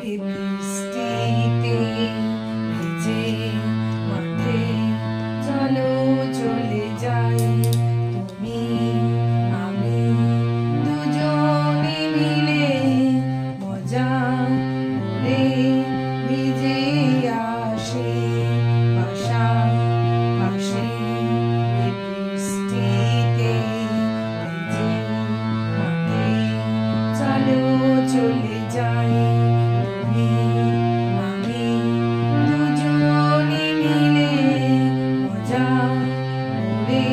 এই বৃষ্টিতে ভিজে মাঠে চলো চলে যাই, তুমি আমি দুজনে মিলে মজা করে ভিজে আসি পাশাপাশি। এই বৃষ্টিতে ভিজে মাঠে চলো চলে যাই, তুমি আমি দুজনে মিলে মজা করে